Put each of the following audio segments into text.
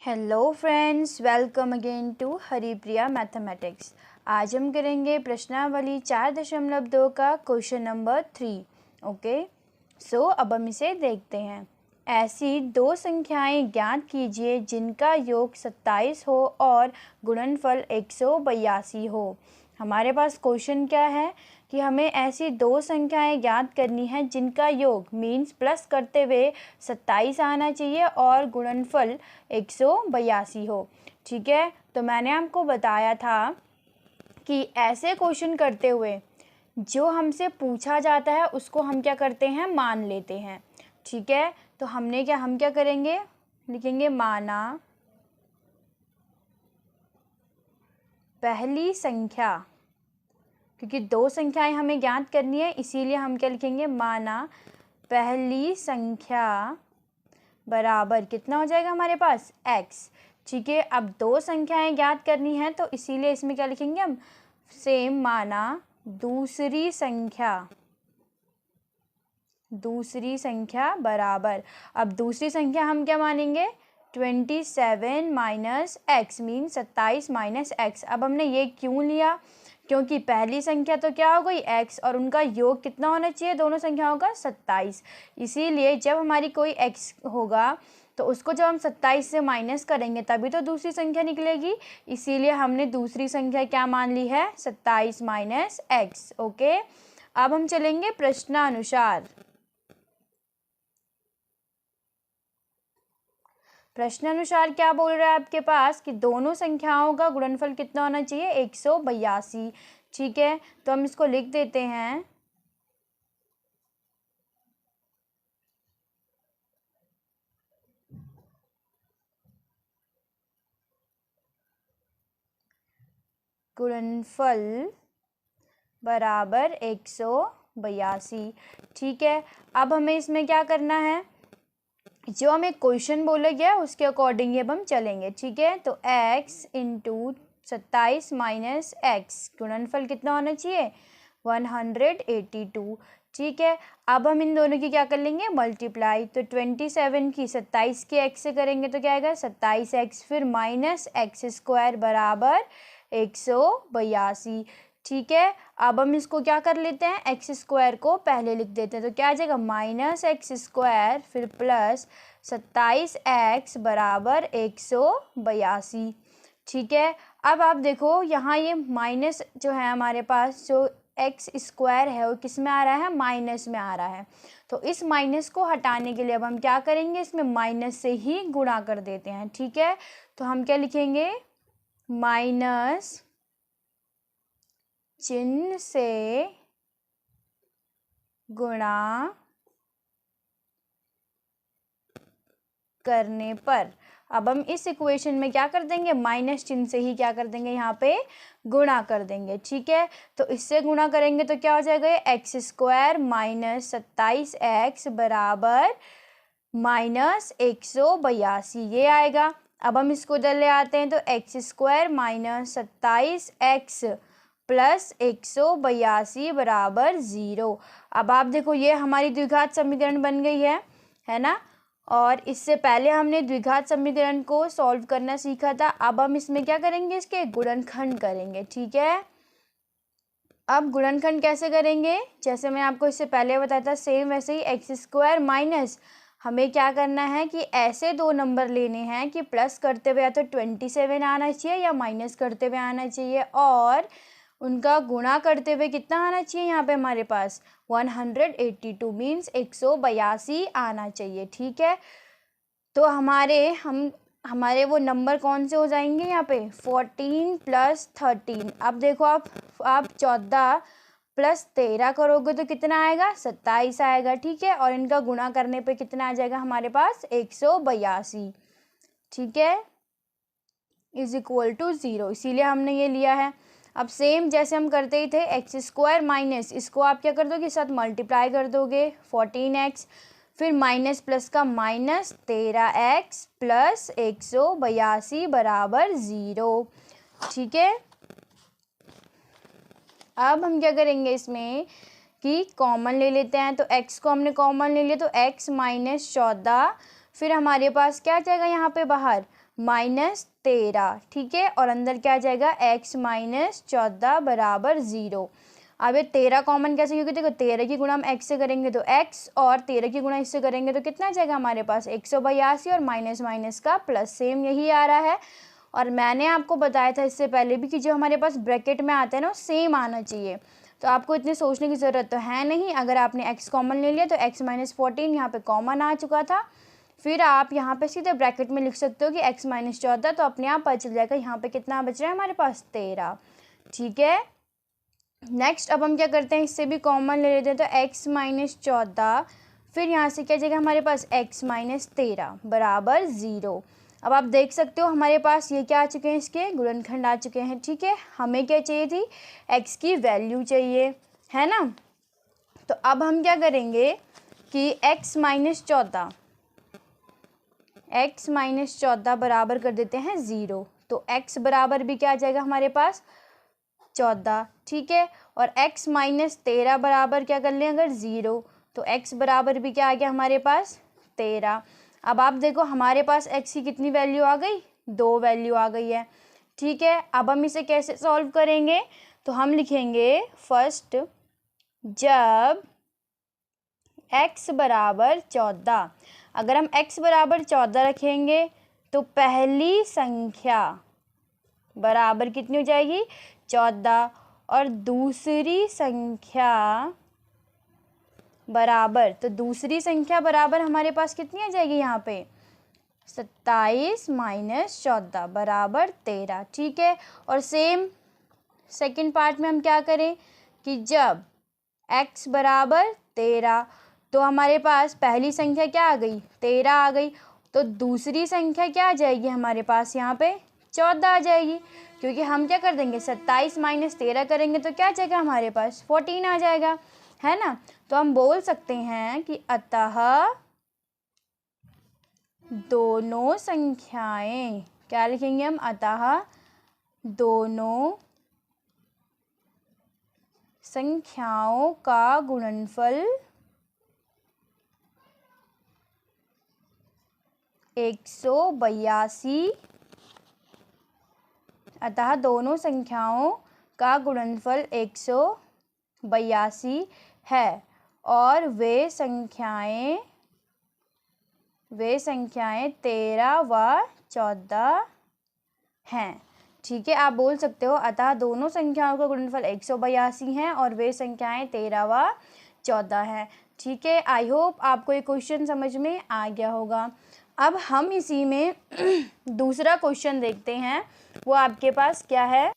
Hello friends, welcome again to Haripriya mathematics. आज हम करेंगे प्रश्नावली 4.2 का क्वेश्चन नंबर 3। ओके, सो अब हम इसे देखते हैं। ऐसी दो संख्याएं ज्ञात कीजिए जिनका योग 27 हो और गुणनफल 182 हो। हमारे पास क्वेश्चन क्या है कि हमें ऐसी दो संख्याएं ज्ञात करनी है जिनका योग मीन्स प्लस करते हुए 27 आना चाहिए और गुणनफल 182 हो। ठीक है, तो मैंने आपको बताया था कि ऐसे क्वेश्चन करते हुए जो हमसे पूछा जाता है उसको हम क्या करते हैं, मान लेते हैं। ठीक है, तो हम क्या करेंगे, लिखेंगे माना पहली संख्या, क्योंकि दो संख्याएं हमें ज्ञात करनी है इसीलिए हम क्या लिखेंगे, माना पहली संख्या बराबर कितना हो जाएगा हमारे पास, x। ठीक है, अब दो संख्याएं ज्ञात करनी है तो इसीलिए इसमें क्या लिखेंगे हम, सेम माना दूसरी संख्या बराबर। अब दूसरी संख्या हम क्या मानेंगे, 27 minus x mean 27 minus x. अब हमने ये क्यों लिया, क्योंकि पहली संख्या तो क्या हो गई x और उनका योग कितना होना चाहिए दोनों संख्याओं का, 27। इसीलिए जब हमारी कोई x होगा तो उसको जब हम 27 से माइनस करेंगे तभी तो दूसरी संख्या निकलेगी। इसीलिए हमने दूसरी संख्या क्या मान ली है, 27 माइनस एक्स। ओके, अब हम चलेंगे प्रश्नानुसार। प्रश्नानुसार क्या बोल रहा है आपके पास कि दोनों संख्याओं का गुणनफल कितना होना चाहिए, 182। ठीक है, तो हम इसको लिख देते हैं, गुणनफल बराबर 182। ठीक है, अब हमें इसमें क्या करना है, जो हमें क्वेश्चन बोला गया उसके अकॉर्डिंग अब हम चलेंगे। ठीक है, तो x इंटू 27 माइनस एक्स गुणनफल कितना होना चाहिए, 182। ठीक है, अब हम इन दोनों की क्या कर लेंगे, मल्टीप्लाई। तो 27 की 27 के x से करेंगे तो क्या आएगा, 27x, फिर माइनस एक्स स्क्वायर बराबर 182। ठीक है, अब हम इसको क्या कर लेते हैं, एक्स स्क्वायर को पहले लिख देते हैं तो क्या आ जाएगा, माइनस एक्स स्क्वायर फिर प्लस 27x बराबर 182। ठीक है, अब आप देखो यहाँ ये माइनस जो है हमारे पास, जो एक्स स्क्वायर है वो किस में आ रहा है, माइनस में आ रहा है। तो इस माइनस को हटाने के लिए अब हम क्या करेंगे, इसमें माइनस से ही गुणा कर देते हैं। ठीक है, तो हम क्या लिखेंगे, माइनस चिन्ह से गुणा करने पर। अब हम इस इक्वेशन में क्या कर देंगे, माइनस चिन्ह से ही क्या कर देंगे, यहाँ पे गुणा कर देंगे। ठीक है, तो इससे गुणा करेंगे तो क्या हो जाएगा, एक्स स्क्वायर माइनस 27x बराबर माइनस 182 ये आएगा। अब हम इसको इधर ले आते हैं तो x square minus 27x plus 182 बराबर 0। अब आप देखो ये हमारी द्विघात समीकरण बन गई है ना। और इससे पहले हमने द्विघात समीकरण को सॉल्व करना सीखा था। अब हम इसमें क्या करेंगे, इसके गुणनखंड करेंगे। ठीक है, अब गुणनखंड कैसे करेंगे, जैसे मैं आपको इससे पहले बताया था सेम वैसे ही एक्स स्क्वायर माइनस, हमें क्या करना है कि ऐसे दो नंबर लेने हैं कि प्लस करते हुए या तो 27 आना चाहिए या माइनस करते हुए आना चाहिए, और उनका गुणा करते हुए कितना आना चाहिए, यहाँ पे हमारे पास 182 मीन्स 182 आना चाहिए। ठीक है, तो हमारे वो नंबर कौन से हो जाएंगे, यहाँ पे 14 प्लस 13। अब देखो आप 14 प्लस 13 करोगे तो कितना आएगा, 27 आएगा। ठीक है, और इनका गुणा करने पे कितना आ जाएगा हमारे पास, 182। ठीक है, इज इक्वल टू 0, इसीलिए हमने ये लिया है। अब सेम जैसे हम करते ही थे, एक्स स्क्वायर माइनस, इसको आप क्या कर दोगे, साथ मल्टीप्लाई कर दोगे 14x, फिर माइनस प्लस का माइनस 13x प्लस 182 बराबर 0। ठीक है, अब हम क्या करेंगे इसमें कि कॉमन ले लेते हैं। तो x को हमने कॉमन ले लिया तो x माइनस 14, फिर हमारे पास क्या आ जाएगा यहाँ पे बाहर, -13, ठीक है। और अंदर क्या आ जाएगा x - 14 बराबर 0। अब ये 13 कॉमन कैसे, क्योंकि देखो 13 की गुणा हम x से करेंगे तो x और 13 की गुणा इससे करेंगे तो कितना आ जाएगा हमारे पास 182 और माइनस माइनस का प्लस, सेम यही आ रहा है। और मैंने आपको बताया था इससे पहले भी कि जो हमारे पास ब्रैकेट में आता है ना वो सेम आना चाहिए, तो आपको इतने सोचने की ज़रूरत तो है नहीं। अगर आपने x कॉमन ले लिया तो x - 14 यहाँ पे कॉमन आ चुका था, फिर आप यहाँ पे सीधे ब्रैकेट में लिख सकते हो कि x - 14, तो अपने आप पता चल जाएगा यहाँ पे कितना बच रहा है हमारे पास 13, ठीक है। नेक्स्ट अब हम क्या करते हैं, इससे भी कॉमन ले लेते हैं, तो x - 14 फिर यहाँ से क्या जाएगा हमारे पास x - 13 बराबर 0। अब आप देख सकते हो हमारे पास ये क्या आ चुके हैं, इसके गुणनखंड आ चुके हैं, ठीक है। हमें क्या चाहिए थी, x की वैल्यू चाहिए, है ना। तो अब हम क्या करेंगे कि x - 14 बराबर कर देते हैं 0, तो x बराबर भी क्या आ जाएगा हमारे पास 14, ठीक है। और x - 13 बराबर क्या कर लें अगर 0, तो x बराबर भी क्या आ गया हमारे पास 13। अब आप देखो हमारे पास x की कितनी वैल्यू आ गई, 2 वैल्यू आ गई है, ठीक है। अब हम इसे कैसे सॉल्व करेंगे, तो हम लिखेंगे फर्स्ट जब x बराबर 14, अगर हम x बराबर 14 रखेंगे तो पहली संख्या बराबर कितनी हो जाएगी 14 और दूसरी संख्या बराबर, तो दूसरी संख्या बराबर हमारे पास कितनी आ जाएगी यहाँ पे 27 - 14 बराबर 13, ठीक है। और सेम सेकंड पार्ट में हम क्या करें कि जब x बराबर 13, तो हमारे पास पहली संख्या क्या आ गई 13 आ गई, तो दूसरी संख्या क्या आ जाएगी हमारे पास यहाँ पे 14 आ जाएगी, क्योंकि हम क्या कर देंगे 27 - 13 करेंगे तो क्या आ जाएगा हमारे पास 14 आ जाएगा, है ना। तो हम बोल सकते हैं कि अतः दोनों संख्याएं, क्या लिखेंगे हम, अतः दोनों संख्याओं का गुणनफल 182, अतः दोनों संख्याओं का गुणनफल 182 है और वे संख्याएं 13 व 14 हैं, ठीक है। आप बोल सकते हो अतः दोनों संख्याओं का गुणनफल 182 है और वे संख्याएं 13 व 14 हैं, ठीक है। आई होप आपको ये क्वेश्चन समझ में आ गया होगा। अब हम इसी में दूसरा क्वेश्चन देखते हैं, वो आपके पास क्या है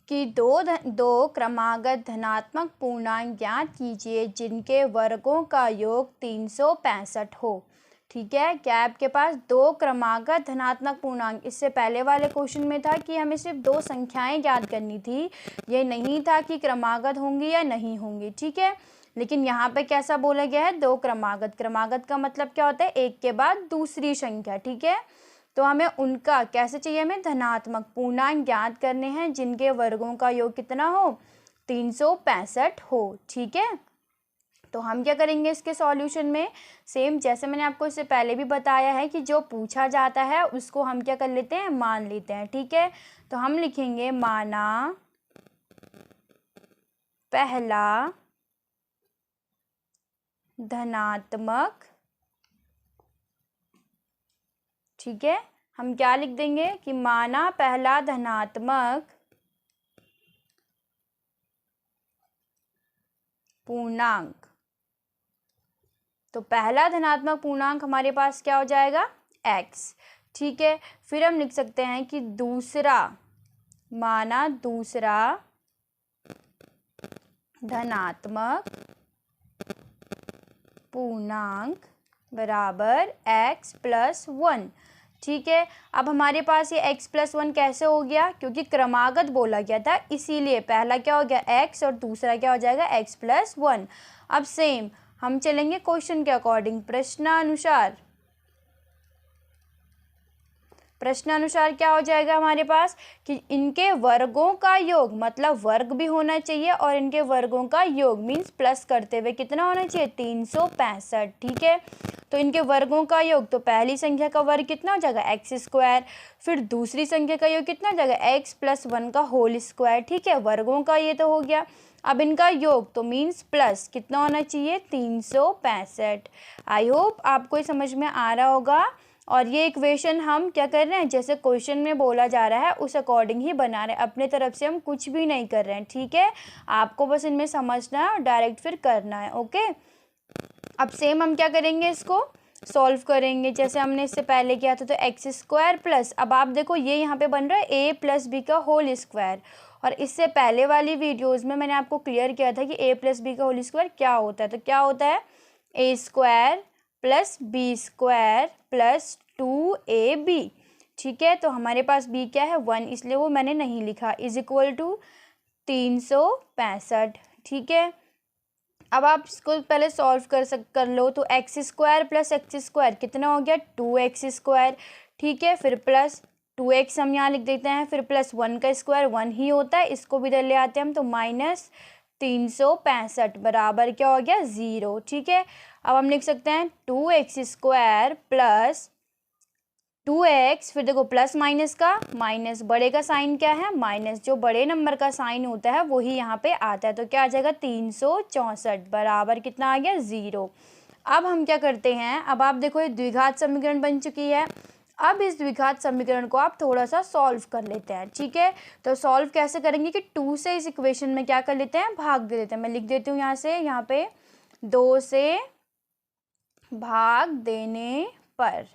कि दो क्रमागत धनात्मक पूर्णांक ज्ञात कीजिए जिनके वर्गों का योग 365 हो, ठीक है। क्या आपके पास दो क्रमागत धनात्मक पूर्णांक, इससे पहले वाले क्वेश्चन में था कि हमें सिर्फ दो संख्याएं ज्ञात करनी थी, ये नहीं था कि क्रमागत होंगी या नहीं होंगी, ठीक है। लेकिन यहाँ पे कैसा बोला गया है, दो क्रमागत, क्रमागत का मतलब क्या होता है एक के बाद दूसरी संख्या, ठीक है। तो हमें उनका कैसे चाहिए, हमें धनात्मक पूर्णांक ज्ञात करने हैं जिनके वर्गों का योग कितना हो 365 हो, ठीक है। तो हम क्या करेंगे इसके सॉल्यूशन में, सेम जैसे मैंने आपको इससे पहले भी बताया है कि जो पूछा जाता है उसको हम क्या कर लेते हैं, मान लेते हैं, ठीक है। तो हम लिखेंगे माना पहला धनात्मक, ठीक है। हम क्या लिख देंगे कि माना पहला धनात्मक पूर्णांक, तो पहला धनात्मक पूर्णांक हमारे पास क्या हो जाएगा x, ठीक है। फिर हम लिख सकते हैं कि दूसरा, माना दूसरा धनात्मक पूर्णांक बराबर x + 1, ठीक है। अब हमारे पास ये x + 1 कैसे हो गया, क्योंकि क्रमागत बोला गया था इसीलिए पहला क्या हो गया x और दूसरा क्या हो जाएगा x + 1। अब सेम हम चलेंगे क्वेश्चन के अकॉर्डिंग, प्रश्नानुसार क्या हो जाएगा हमारे पास कि इनके वर्गों का योग, मतलब वर्ग भी होना चाहिए और इनके वर्गों का योग मीन्स प्लस करते हुए कितना होना चाहिए 365, ठीक है। तो इनके वर्गों का योग, तो पहली संख्या का वर्ग कितना हो जाएगा एक्स स्क्वायर, फिर दूसरी संख्या का योग कितना हो जाएगा एक्स प्लस 1 का होल स्क्वायर। ठीक है, वर्गों का ये तो हो गया। अब इनका योग तो मीन्स प्लस कितना होना चाहिए 365। आई होप आपको ये समझ में आ रहा होगा। और ये इक्वेशन हम क्या कर रहे हैं, जैसे क्वेश्चन में बोला जा रहा है उस अकॉर्डिंग ही बना रहे हैं, अपने तरफ से हम कुछ भी नहीं कर रहे हैं। ठीक है, आपको बस इनमें समझना है और डायरेक्ट फिर करना है। ओके, अब सेम हम क्या करेंगे, इसको सॉल्व करेंगे जैसे हमने इससे पहले किया था। तो एक्स स्क्वायर प्लस, अब आप देखो ये यहाँ पे बन रहा है ए प्लस बी का होल स्क्वायर, और इससे पहले वाली वीडियोज़ में मैंने आपको क्लियर किया था कि ए प्लस बी का होल स्क्वायर क्या होता है। तो क्या होता है, A square plus B square plus 2ab। ठीक है, तो हमारे पास b क्या है 1, इसलिए वो मैंने नहीं लिखा, इज इक्वल टू 365। ठीक है, अब आप इसको पहले सॉल्व कर लो। तो x square plus x square कितना हो गया 2x स्क्वायर। ठीक है, फिर प्लस 2x हम यहाँ लिख देते हैं, फिर प्लस 1 का स्क्वायर 1 ही होता है, इसको भी इधर ले आते हैं हम, तो माइनस 365 बराबर क्या हो गया 0। ठीक है, अब हम लिख सकते हैं 2x स्क्वायर प्लस 2x, फिर देखो प्लस माइनस का माइनस, बड़े का साइन क्या है माइनस, जो बड़े नंबर का साइन होता है वही यहाँ पे आता है। तो क्या आ जाएगा 364 बराबर कितना आ गया 0। अब हम क्या करते हैं, अब आप देखो ये द्विघात समीकरण बन चुकी है। अब इस द्विघात समीकरण को आप थोड़ा सा सॉल्व कर लेते हैं। ठीक है, तो सॉल्व कैसे करेंगे कि 2 से इस इक्वेशन में क्या कर लेते हैं, भाग दे देते हैं। मैं लिख देती हूँ यहाँ से, यहाँ पे 2 से भाग देने पर,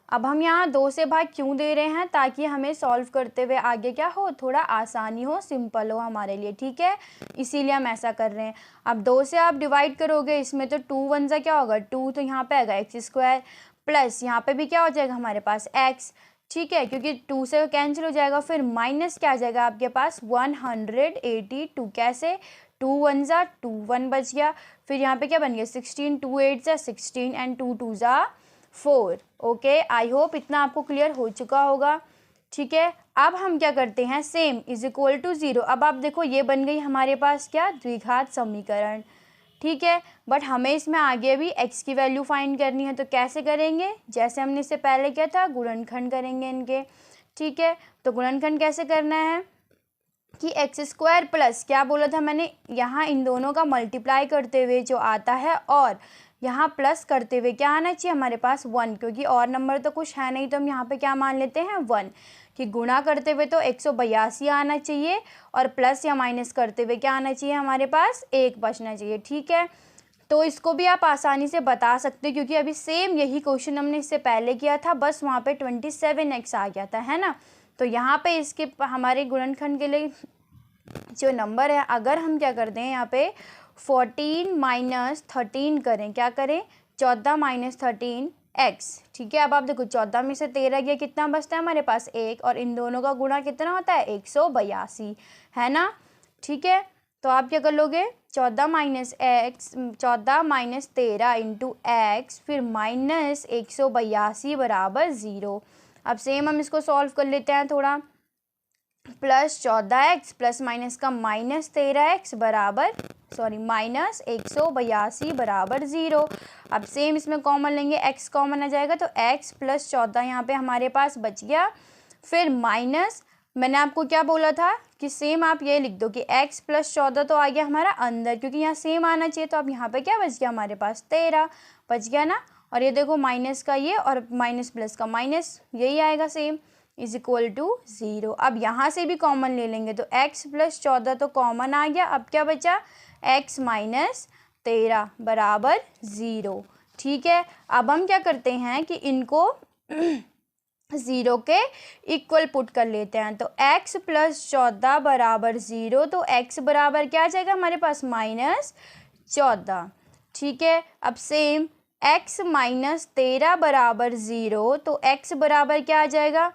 अब हम यहाँ 2 से भाग क्यों दे रहे हैं, ताकि हमें सॉल्व करते हुए आगे क्या हो, थोड़ा आसानी हो, सिंपल हो हमारे लिए। ठीक है, इसीलिए हम ऐसा कर रहे हैं। अब 2 से आप डिवाइड करोगे इसमें, तो 2 1 सा क्या होगा 2, तो यहाँ पे आएगा एक्स स्क्वायर, प्लस यहाँ पे भी क्या हो जाएगा हमारे पास एक्स। ठीक है, क्योंकि 2 से कैंसिल हो जाएगा, फिर माइनस क्या आ जाएगा आपके पास 182। कैसे 2 1 ज़ा 2 1 बच गया, फिर यहाँ पे क्या बन गया 16, 2 8 ज़ा 16 एंड 2 2 ज़ा 4। ओके, आई होप इतना आपको क्लियर हो चुका होगा। ठीक है, अब हम क्या करते हैं, सेम इज इक्वल टू 0। अब आप देखो ये बन गई हमारे पास क्या द्विघात समीकरण। ठीक है, बट हमें इसमें आगे भी x की वैल्यू फाइंड करनी है, तो कैसे करेंगे, जैसे हमने इससे पहले किया था गुणनखंड करेंगे इनके। ठीक है, तो गुणनखंड कैसे करना है कि एक्स स्क्वायर प्लस क्या बोला था मैंने, यहाँ इन दोनों का मल्टीप्लाई करते हुए जो आता है, और यहाँ प्लस करते हुए क्या आना चाहिए हमारे पास 1, क्योंकि और नंबर तो कुछ है नहीं, तो हम यहाँ पे क्या मान लेते हैं 1, कि गुणा करते हुए तो 182 आना चाहिए, और प्लस या माइनस करते हुए क्या आना चाहिए हमारे पास 1 बचना चाहिए। ठीक है, तो इसको भी आप आसानी से बता सकते हो, क्योंकि अभी सेम यही क्वेश्चन हमने इससे पहले किया था, बस वहाँ पे 27x आ गया था, है ना। तो यहाँ पे इसके हमारे गुणनखंड के लिए जो नंबर है, अगर हम क्या करते हैं यहाँ पे 14 माइनस 13 करें, क्या करें 14 माइनस 13 x। ठीक है, अब आप देखो 14 में से 13 गया, कितना बचता है हमारे पास 1, और इन दोनों का गुणा कितना होता है 182, है ना। ठीक है, तो आप क्या कर लोगे 14 माइनस 13 इंटू एक्स, फिर माइनस 182 बराबर 0। अब सेम हम इसको सॉल्व कर लेते हैं थोड़ा, प्लस 14x प्लस माइनस का माइनस 13x बराबर माइनस 182 बराबर 0। अब सेम इसमें कॉमन लेंगे, x कॉमन आ जाएगा, तो x प्लस 14 यहाँ पे हमारे पास बच गया, फिर माइनस मैंने आपको क्या बोला था कि सेम आप ये लिख दो कि x प्लस 14 तो आ गया हमारा अंदर, क्योंकि यहाँ सेम आना चाहिए, तो अब यहाँ पे क्या बच गया हमारे पास 13 बच गया ना। और ये देखो माइनस का ये और माइनस प्लस का माइनस, यही आएगा सेम, इज इक्वल टू 0। अब यहाँ से भी कॉमन ले लेंगे, तो x प्लस 14 तो कॉमन आ गया, अब क्या बचा x माइनस 13 बराबर 0। ठीक है, अब हम क्या करते हैं कि इनको 0 के इक्वल पुट कर लेते हैं, तो x प्लस 14 बराबर 0, तो x बराबर क्या आ जाएगा हमारे पास माइनस 14। ठीक है, अब सेम x माइनस 13 बराबर 0, तो x बराबर क्या आ जाएगा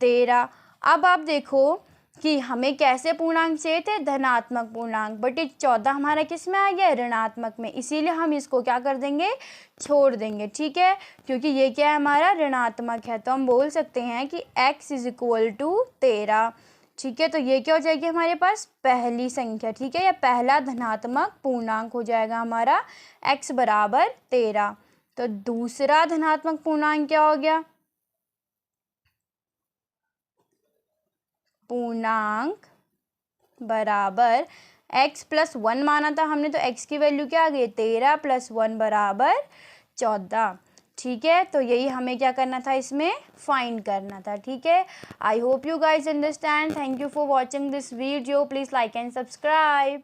13। अब आप देखो कि हमें कैसे पूर्णांक चाहिए थे, धनात्मक पूर्णांक, बट ये 14 हमारा किस में आ गया ऋणात्मक में, इसीलिए हम इसको क्या कर देंगे छोड़ देंगे। ठीक है, क्योंकि ये क्या है हमारा ऋणात्मक है, तो हम बोल सकते हैं कि x इज इक्वल टू 13। ठीक है, तो ये क्या हो जाएगी हमारे पास पहली संख्या। ठीक है, या पहला धनात्मक पूर्णांक हो जाएगा हमारा x बराबर 13। तो दूसरा धनात्मक पूर्णांक क्या हो गया, पूर्णांक बराबर x प्लस 1 माना था हमने, तो x की वैल्यू क्या आ गई, 13 प्लस 1 बराबर 14। ठीक है, तो यही हमें क्या करना था, इसमें फाइंड करना था। ठीक है, I hope you guys understand. Thank you for watching this video, please like and subscribe.